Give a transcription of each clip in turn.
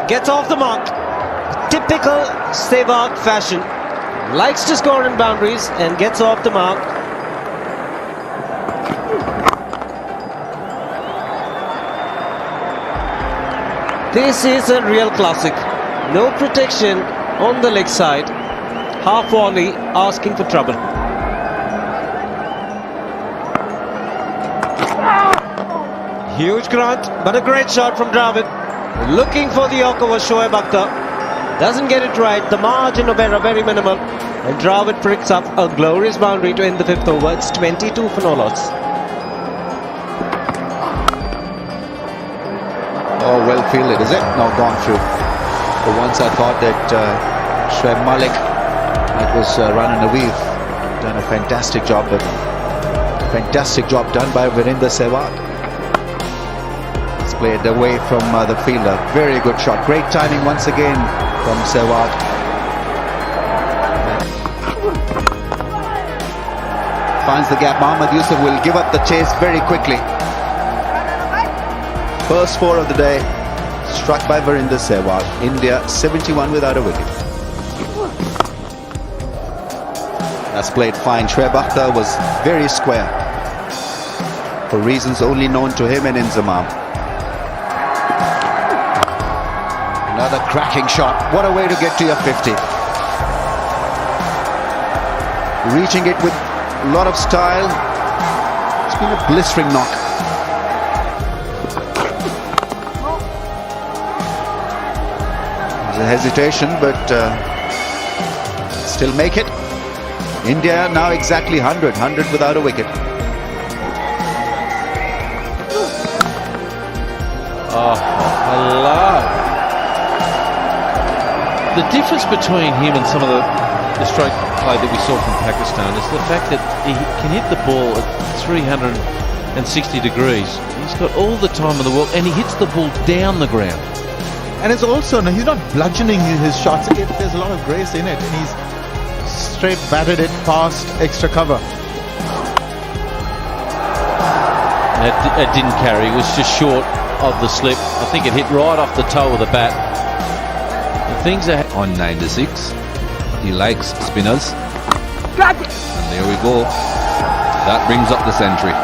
Gets off the mark. Typical Sehwag fashion. Likes to score in boundaries and gets off the mark. This is a real classic. No protection on the leg side. Half volley asking for trouble. Huge grunt, but a great shot from Dravid. Looking for the ﷺ. Doesn't get it right. The margin of error very minimal. And Dravid picks up a glorious boundary to end the fifth over. It's 22 for no loss. Oh, well fielded, is it? Now gone through. For once I thought that Shoaib Malik, it was running a weave. Done a fantastic job, but fantastic job done by Virender Sehwag. It's played away from the fielder. Very good shot. Great timing once again from Sehwag. Finds the gap. Mohammad Yusuf will give up the chase very quickly. First four of the day, struck by Virender Sehwag. India 71 without a wicket. That's played fine. ﷺ was very square, for reasons only known to him and Inzamam. Another cracking shot. What a way to get to your 50. Reaching it with a lot of style. It's been a blistering knock. A hesitation, but still make it. India now exactly 100 without a wicket. Oh, Allah. The difference between him and some of the stroke play that we saw from Pakistan is the fact that he can hit the ball at 360 degrees. He's got all the time in the world, and he hits the ball down the ground. And it's also, no, he's not bludgeoning his shots. There's a lot of grace in it, and he's straight batted it past extra cover. It didn't carry. It was just short of the slip. I think it hit right off the toe of the bat. The things are on 96. He likes spinners. And there we go. That brings up the century.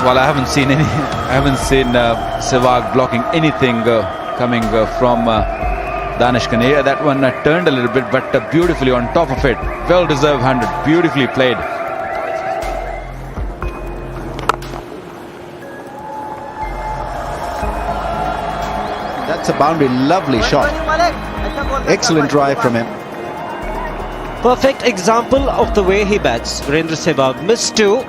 Well, I haven't seen Sehwag blocking anything coming from ﷺ. That one turned a little bit, but beautifully on top of it. Well-deserved 100. Beautifully played. That's a boundary. Lovely shot. Excellent drive from him. Perfect example of the way he bats. Virender Sehwag missed two.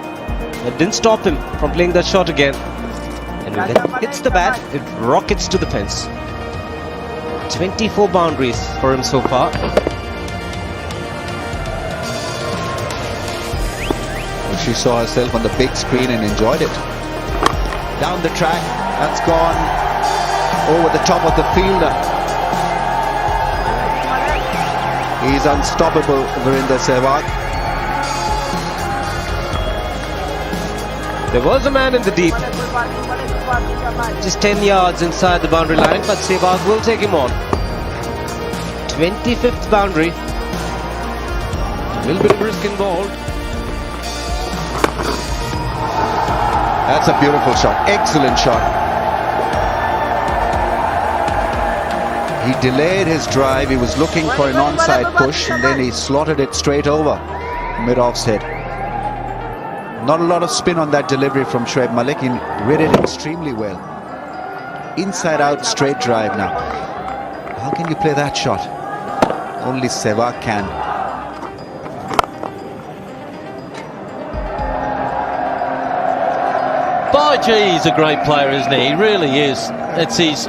It didn't stop him from playing that shot again. And when it hits the bat, it rockets to the fence. 24 boundaries for him so far. She saw herself on the big screen and enjoyed it. Down the track, that's gone over the top of the fielder. He's unstoppable, Virender Sehwag. There was a man in the deep, just 10 yards inside the boundary line, but Sehwag will take him on. 25th boundary. A little bit of risk involved. That's a beautiful shot. Excellent shot. He delayed his drive. He was looking for an onside push, and then he slotted it straight over mid-off's head. Not a lot of spin on that delivery from Shoaib Malik. He read it extremely well. Inside out straight drive now. How can you play that shot? Only Sehwag can. By gee, he's a great player, isn't he? He really is. It's his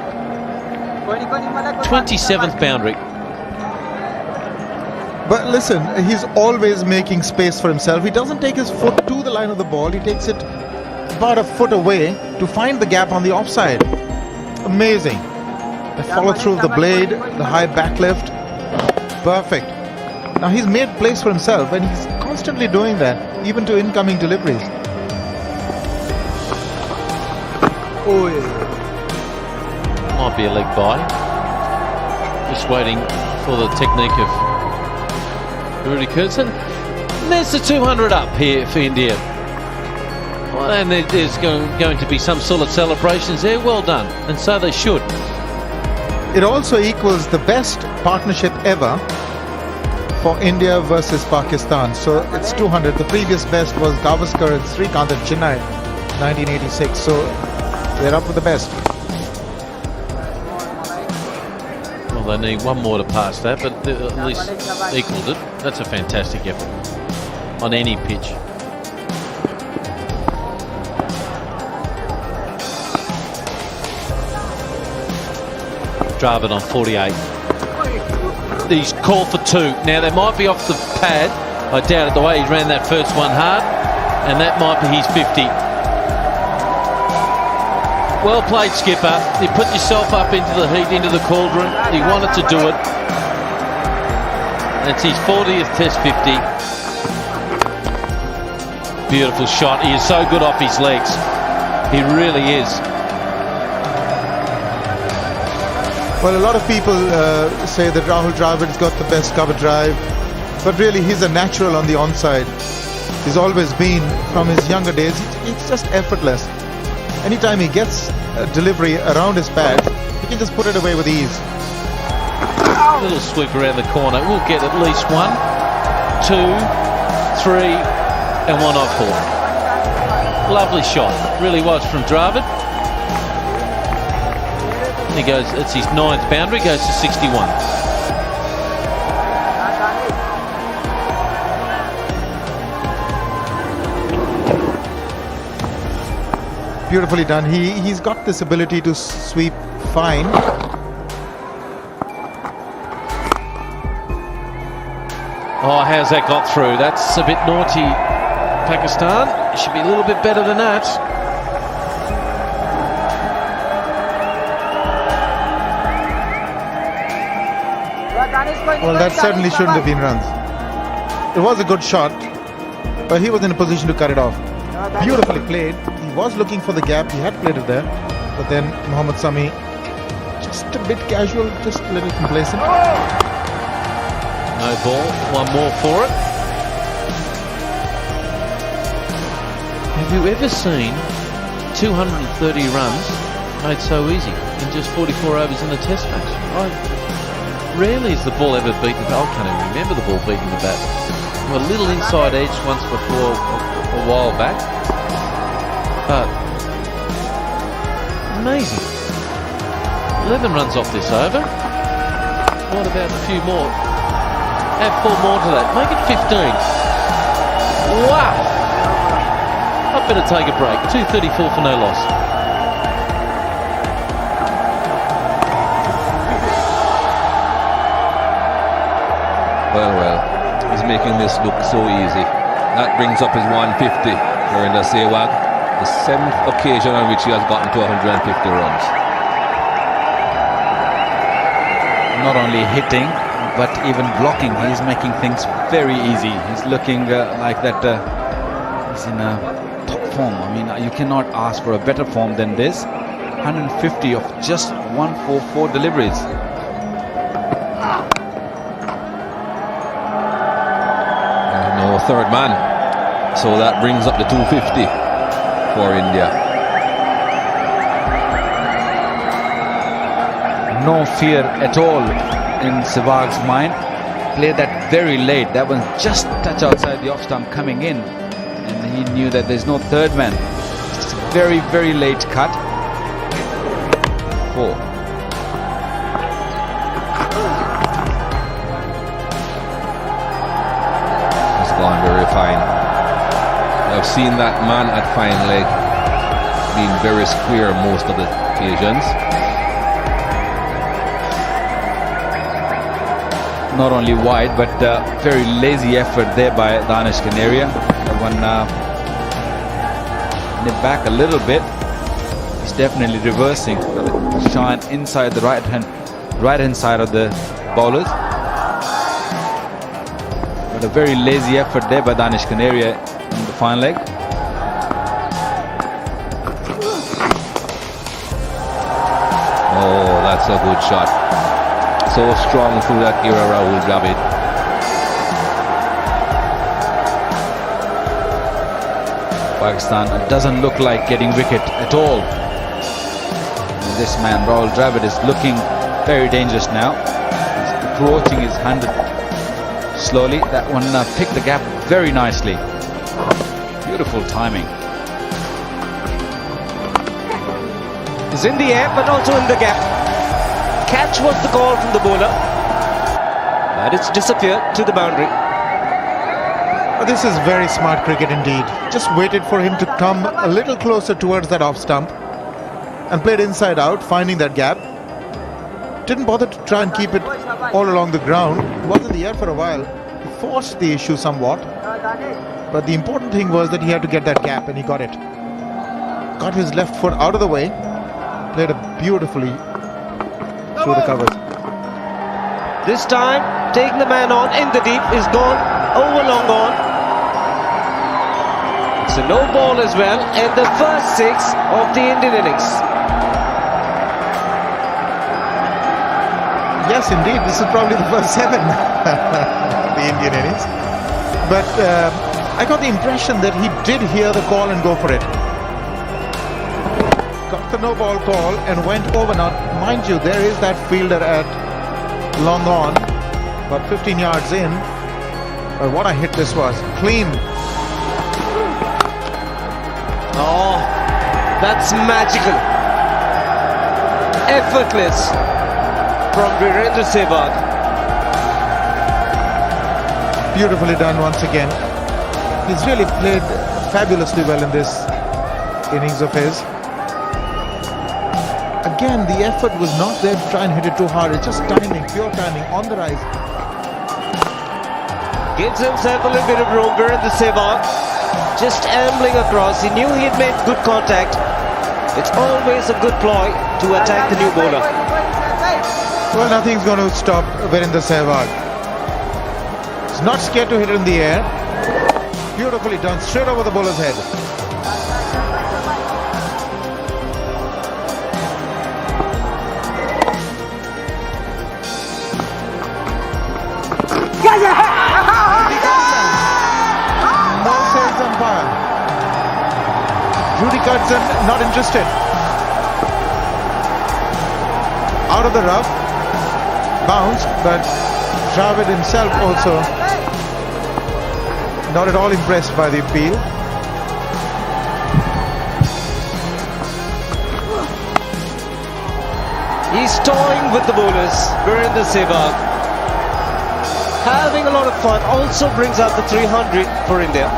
27th boundary. But listen, he's always making space for himself. He doesn't take his foot to the line of the ball. He takes it about a foot away to find the gap on the offside. Amazing. The follow through of the blade, the high back lift. Perfect. Now he's made place for himself, and he's constantly doing that, even to incoming deliveries. Might be a leg bye. Just waiting for the technique of Rudy Kurtzen. And there's the 200 up here for India. Well, and there's going to be some sort of celebrations there. Well done. And so they should. It also equals the best partnership ever for India versus Pakistan. So it's 200. The previous best was Gavaskar and Srikanth at Chennai, 1986. So they're up for the best. Well, they need one more to pass that, but at least equalled it. That's a fantastic effort on any pitch. Dravid on 48. He's called for 2. Now they might be off the pad. I doubt it the way he ran that first one hard, and that might be his 50. Well played, skipper. You put yourself up into the heat, into the cauldron. You wanted to do it. And it's his 40th Test 50. Beautiful shot. He is so good off his legs. He really is. Well, a lot of people say that Rahul Dravid's got the best cover drive, but really he's a natural on the onside. He's always been from his younger days. It's just effortless. Anytime he gets a delivery around his pad, he can just put it away with ease. A little sweep around the corner. We'll get at least 1, 2, 3, and 1 off 4. Lovely shot. Really was from Dravid. He goes, it's his 9th boundary, goes to 61. Beautifully done. He's got this ability to sweep fine. Oh, how's that got through? That's a bit naughty, Pakistan. It should be a little bit better than that. Well, that certainly shouldn't have been runs. It was a good shot, but he was in a position to cut it off. Beautifully played. He was looking for the gap. He had played it there, but then Mohammad Sami just a bit casual, just a little complacent. No ball. 1 more for it. Have you ever seen 230 runs made so easy in just 44 overs in a Test match? Rarely is the ball ever beaten. I can't even remember the ball beating the bat. Well, a little inside edge once before a while back, but amazing. 11 runs off this over. What about a few more? Add 4 more to that. Make it 15. Wow! I'd better take a break. 234 for no loss. Well, he's making this look so easy. That brings up his 150 Virender Sehwag, the 7th occasion on which he has gotten to 150 runs. Not only hitting, but even blocking. He's making things very easy. He's looking like that he's in a top form. I mean, you cannot ask for a better form than this. 150 of just 144 deliveries. Third man, so that brings up the 250 for India. No fear at all in Sehwag's mind. Played that very late. That was just a touch outside the off stump coming in, and he knew that there's no third man. Just a very, very late cut. 4. Gone very fine. I've seen that man at fine leg being very square most of the occasions. Not only wide, but very lazy effort there by ﷺ. That one nip back a little bit. He's definitely reversing. Shine inside the right hand side of the bowlers. A very lazy effort there by ﷺ in the fine leg. That's a good shot. So strong through that era, Rahul Dravid. Pakistan doesn't look like getting wicket at all. This man, Rahul Dravid, is looking very dangerous now. He's approaching his 100 slowly. That one picked the gap very nicely. Beautiful timing. Is in the air, but also in the gap. Catch was the call from the bowler. But it's disappeared to the boundary. This is very smart cricket indeed. Just waited for him to come a little closer towards that off stump and played inside out, finding that gap. Didn't bother to try and keep it all along the ground. Was in the air for a while. He forced the issue somewhat. But the important thing was that he had to get that gap, and he got it. Got his left foot out of the way. Played it beautifully through the covers. This time, taking the man on in the deep is gone. Over long gone. It's a no ball as well, and the first 6 of the Indian innings. Yes, indeed, this is probably the first 7 of the Indian innings. But I got the impression that he did hear the call and go for it. Got the no ball call and went over. Now, mind you, there is that fielder at long on, about 15 yards in. But what a hit this was. Clean. Oh, that's magical. Effortless from Virender Sehwag. Beautifully done once again. He's really played fabulously well in this innings of his. Again, the effort was not there to try and hit it too hard. It's just timing, pure timing, on the rise. Gives himself a little bit of room. Virender Sehwag just ambling across. He knew he had made good contact. It's always a good ploy to attack the new bowler. Well, nothing's going to stop Virender Sehwag. He's not scared to hit it in the air. Beautifully done, straight over the bowler's head. Not interested. Out of the rough, bounced, but Dravid himself also not at all impressed by the appeal. He's toying with the bowlers. Virender Sehwag having a lot of fun. Also brings out the 300 for India.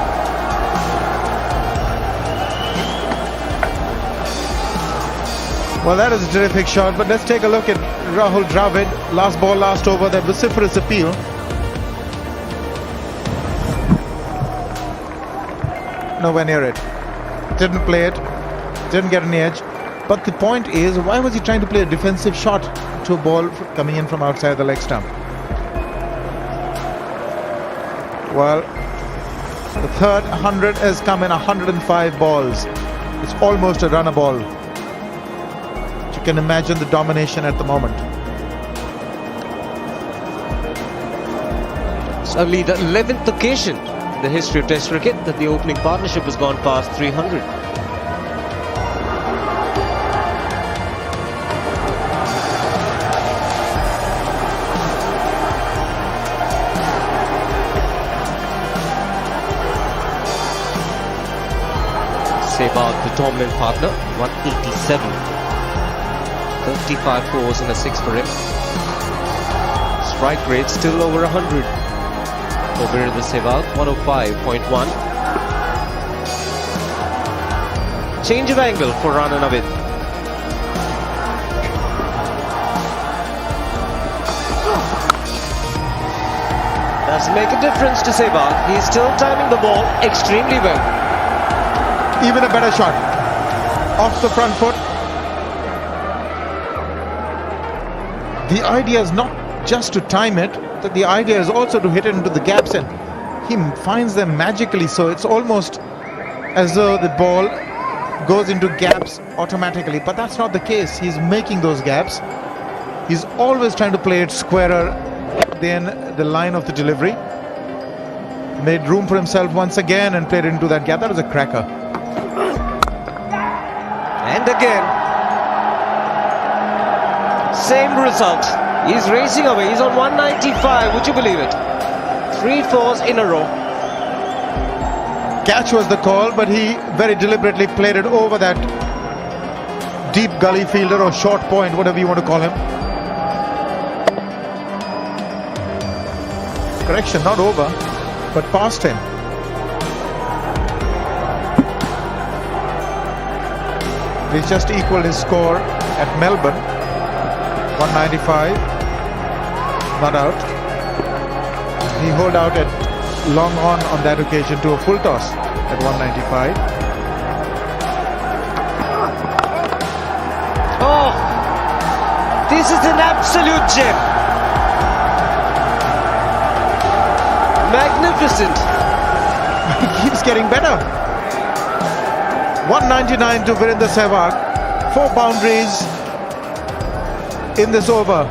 Well, that is a terrific shot, but let's take a look at Rahul Dravid. Last ball, last over, that vociferous appeal. Nowhere near it. Didn't play it, didn't get any edge. But the point is, why was he trying to play a defensive shot to a ball coming in from outside the leg stump? Well, the third 100 has come in 105 balls. It's almost a runner ball. You can imagine the domination at the moment. It's only the 11th occasion in the history of Test cricket that the opening partnership has gone past 300. Sehwag, the dominant partner, 187. 35 fours and a 6 for him. Strike rate still over 100. Over the Sehwag, 105.1. Change of angle for Rahul. Doesn't make a difference to Sehwag. He's still timing the ball extremely well. Even a better shot. Off the front foot. The idea is not just to time it, that the idea is also to hit it into the gaps, and he finds them magically. So it's almost as though the ball goes into gaps automatically, but that's not the case. He's making those gaps He's always trying to play it squarer than the line of the delivery. Made room for himself once again and played into that gap. That was a cracker. And again, same result. He's racing away. He's on 195. Would you believe it? 3 fours in a row. Catch was the call, but he very deliberately played it over that deep gully fielder or short point, whatever you want to call him. Correction, not over, but past him. He's just equaled his score at Melbourne. 195. Not out. He holed out at long on that occasion to a full toss at 195. Oh, this is an absolute gem. Magnificent. He keeps getting better. 199 to Virender Sehwag. 4 boundaries in this over.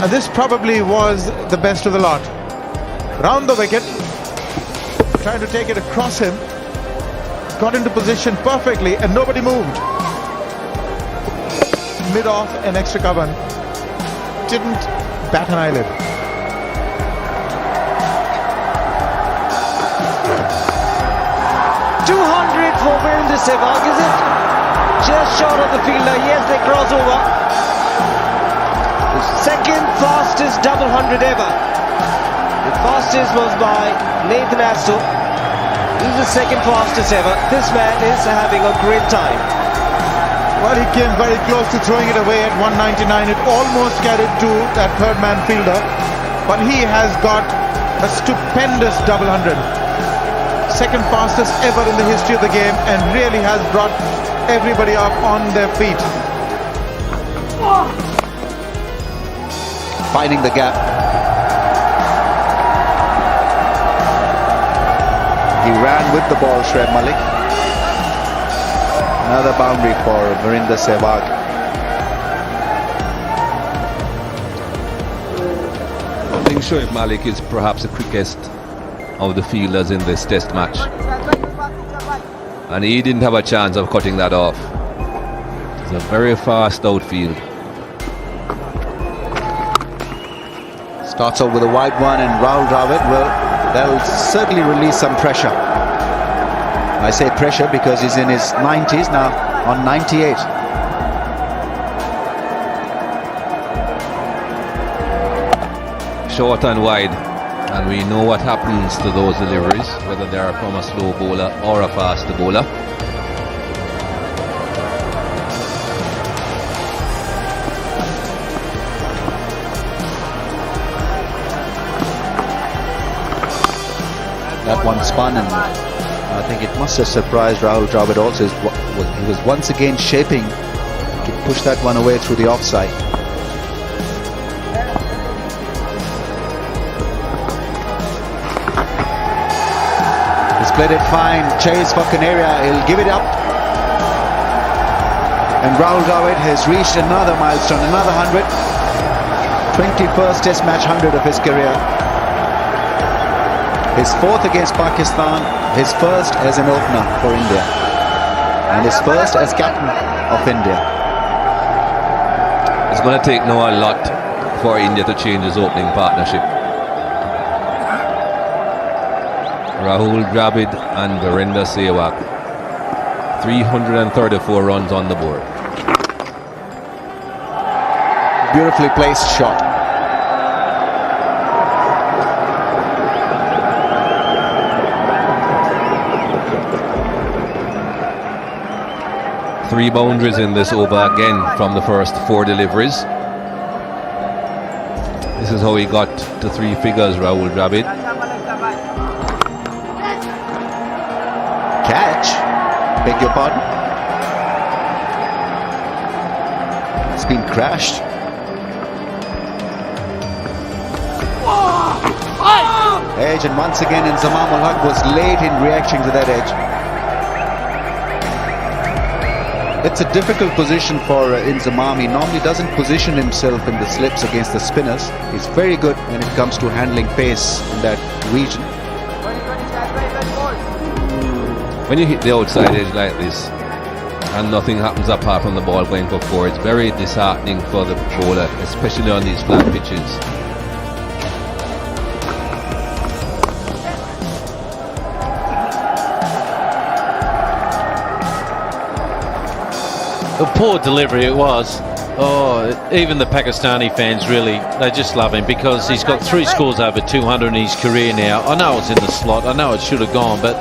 And this probably was the best of the lot. Round the wicket, trying to take it across him, got into position perfectly and nobody moved. Mid off and extra cover, didn't bat an eyelid. .200 for Virender Sehwag, is it? Just short of the fielder. Yes, they cross over. The second fastest double hundred ever. The fastest was by ‧ʔaᎥォᎬ. This is the second fastest ever. This man is having a great time. Well, he came very close to throwing it away at 199. It almost carried to that third man fielder. But he has got a stupendous double hundred. Second fastest ever in the history of the game and really has brought everybody up on their feet. Finding the gap. He ran with the ball, Shoaib Malik. Another boundary for Virender Sehwag. I think Shoaib Malik is perhaps the quickest of the fielders in this test match. And he didn't have a chance of cutting that off. It's a very fast outfield. Starts off with a wide one and Rahul Dravid, well, that'll certainly release some pressure. I say pressure because he's in his 90s now, on 98. Short and wide, and we know what happens to those deliveries, whether they are from a slow bowler or a fast bowler. That one spun and I think it must have surprised Rahul Dravid also. He was once again shaping to push that one away through the offside. He's played it fine. Chase for Canaria. He'll give it up. And Rahul Dravid has reached another milestone, another 100. 21st Test match 100 of his career. His 4th against Pakistan, his 1st as an opener for India, and his 1st as captain of India. It's going to take a lot for India to change his opening partnership. Rahul Dravid and Virender Sehwag. 334 runs on the board. Beautifully placed shot. Three boundaries in this over again from the first 4 deliveries. This is how he got to 3 figures, Rahul Dravid. Catch. Beg your pardon. It's been crashed. Edge, and once again ﷺ was late in reacting to that edge. It's a difficult position for İnnings. He normally doesn't position himself in the slips against the spinners. He's very good when it comes to handling pace in that region. When you hit the outside edge like this and nothing happens apart from the ball going for four, it's very disheartening for the bowler, especially on these flat pitches. A poor delivery it was. Oh, even the Pakistani fans really, they just love him because he's got 3 scores over 200 in his career now. I know it's in the slot, I know it should have gone, but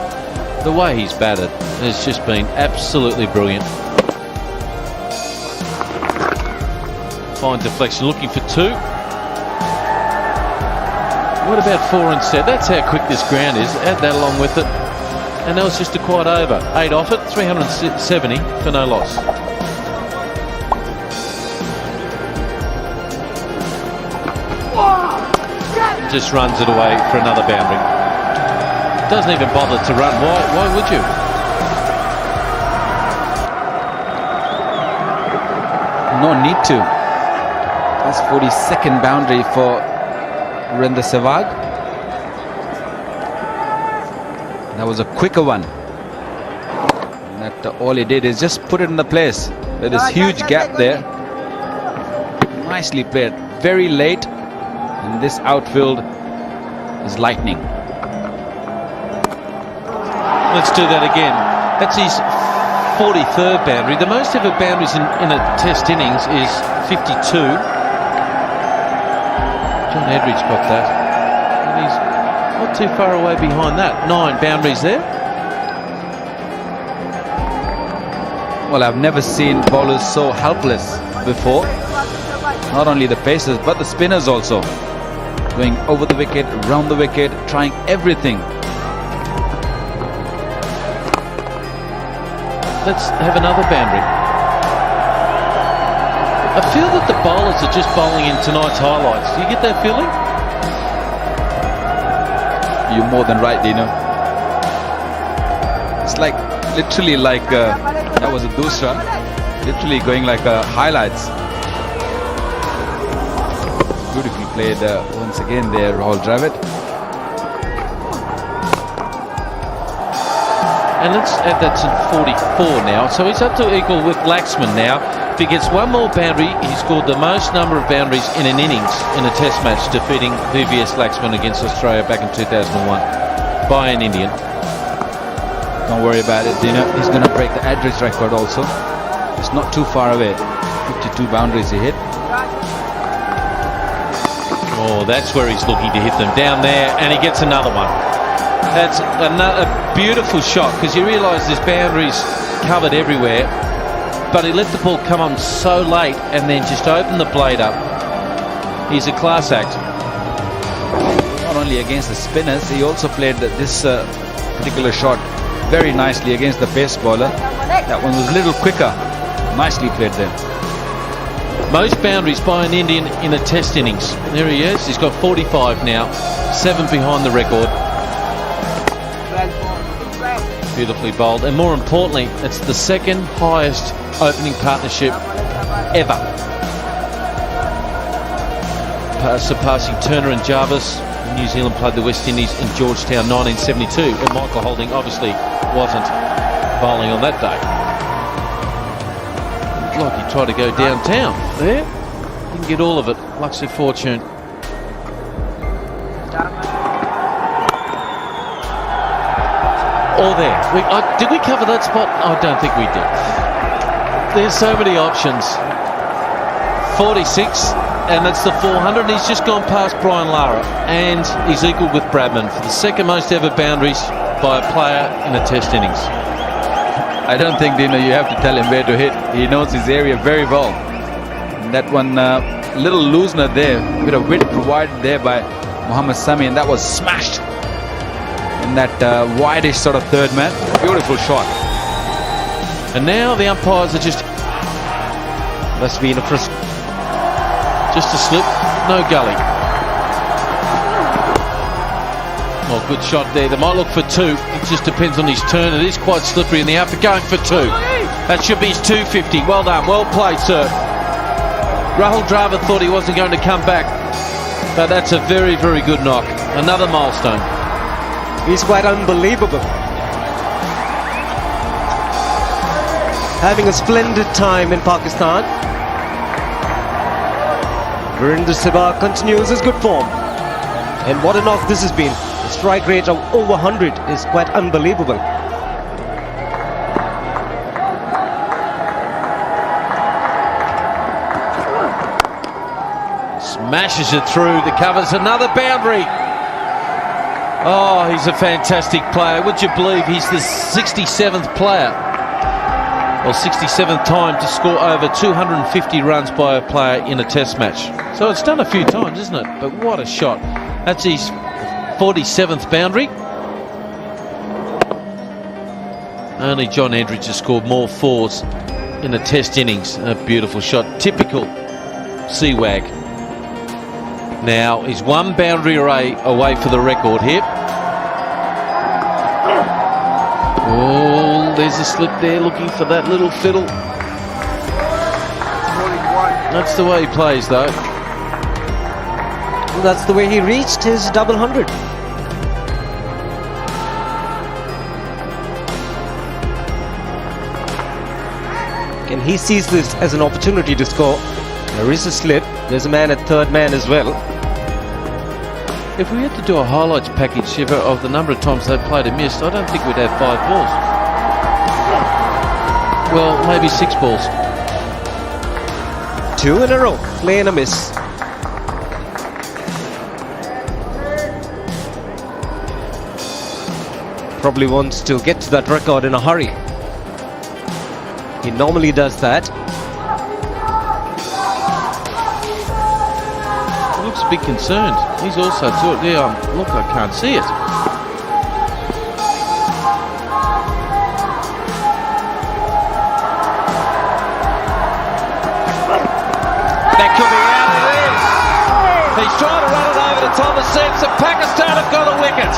the way he's batted has just been absolutely brilliant. Fine deflection, looking for 2. What about 4 instead? That's how quick this ground is. Add that along with it. And that was just a quite over. 8 off it, 370 for no loss. Just runs it away for another boundary. Doesn't even bother to run. Why would you? No need to. That's 42nd boundary for Virender Sehwag. That was a quicker one. And that all he did is just put it in the place. There's this huge gap there. Nicely played. Very late. And this outfield is lightning. Let's do that again. That's his 43rd boundary. The most ever boundaries in a test innings is 52. John Edridge got that. And he's not too far away behind that. 9 boundaries there. Well, I've never seen bowlers so helpless before. Not only the pacers, but the spinners also. Going over the wicket, round the wicket, trying everything. Let's have another boundary. I feel that the bowlers are just bowling in tonight's highlights. Do you get that feeling? You're more than right, Dino. It's like, literally like, that was a dusra. Literally going like highlights. Beautifully played once again there, Rahul Dravid. And let's add that to 44 now. So he's up to equal with laşman now. If he gets one more boundary, he scored the most number of boundaries in an innings in a test match, defeating VVS laşman against Australia back in 2001 by an Indian. Don't worry about it, Dino. He's going to break the Edridge record also. It's not too far away. 52 boundaries he hit. Oh, that's where he's looking to hit them, down there, and he gets another one. That's a beautiful shot, because you realise there's boundaries covered everywhere, but he let the ball come on so late and then just opened the blade up. He's a class act. Not only against the spinners, he also played this particular shot very nicely against the pace bowler. That one was a little quicker. Nicely played there. Most boundaries by an Indian in a test innings. There he is. He's got 45 now. 7 behind the record. Beautifully bowled. And more importantly, it's the 2nd highest opening partnership ever. Surpassing Turner and Jarvis. New Zealand played the West Indies in Georgetown 1972. And Michael Holding obviously wasn't bowling on that day. Like he tried to go downtown there. Didn't get all of it. Luxury fortune. Or there. Did we cover that spot? I don't think we did. There's so many options. 46, and that's the 400. He's just gone past Brian Lara, and he's equal with Bradman for the 2nd most ever boundaries by a player in a test innings. I don't think, Dino, you have to tell him where to hit. He knows his area very well. And that one, little loosener there, a bit of width provided there by Mohammad Sami, and that was smashed in that wideish sort of third man. Beautiful shot. And now the umpires are just... Must be in a frisk. Just a slip, no gully. Oh, good shot there. They might look for 2. It just depends on his turn. It is quite slippery in the outfield. Going for 2. That should be his 250. Well done, well played, sir. Rahul Dravid thought he wasn't going to come back, but that's a very, very good knock. Another milestone. He's quite unbelievable. Having a splendid time in Pakistan. Virender Sehwag continues his good form. And what a knock this has been. The strike rate of over 100 is quite unbelievable. Smashes it through the covers. Another boundary. Oh, he's a fantastic player. Would you believe he's the 67th player, or 67th time to score over 250 runs by a player in a test match. So it's done a few times, isn't it? But what a shot. That's his 47th boundary. Only John Endridge has scored more fours in a test innings. A beautiful shot. Typical Sehwag. Now he's one boundary away for the record here. Oh, there's a slip there, looking for that little fiddle. That's the way he plays, though. Well, that's the way he reached his double 100. And he sees this as an opportunity to score. There is a slip. There's a man at third man as well. If we had to do a highlights package, Shiva, of the number of times they played and missed, I don't think we'd have 5 balls. Well, maybe 6 balls. 2 in a row, play and a miss. Probably wants to get to that record in a hurry. He normally does that. He looks a bit concerned. He's also thought, yeah, look, I can't see it. That could be out. It is. He's trying to run it over to Thomas Simpson. Pakistan have got a wicket.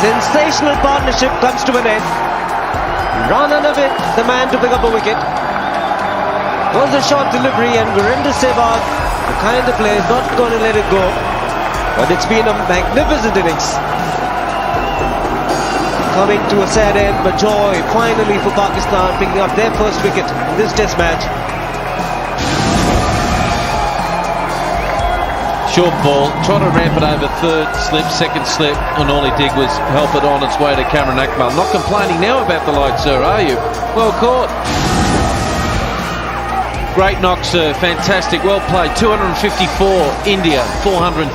Sensational partnership comes to an end. Run and a bit, the man to pick up a wicket. Was a short delivery, and Virender Sehwag, the kind of player, is not going to let it go. But it's been a magnificent innings. Coming to a sad end, but joy finally for Pakistan, picking up their first wicket in this test match. Short ball, trying to ramp it over third slip, second slip, and all he did was help it on its way to ﷺ. Not complaining now about the light, sir, are you? Well caught. Great knock, sir. Fantastic. Well played. 254. India, 400.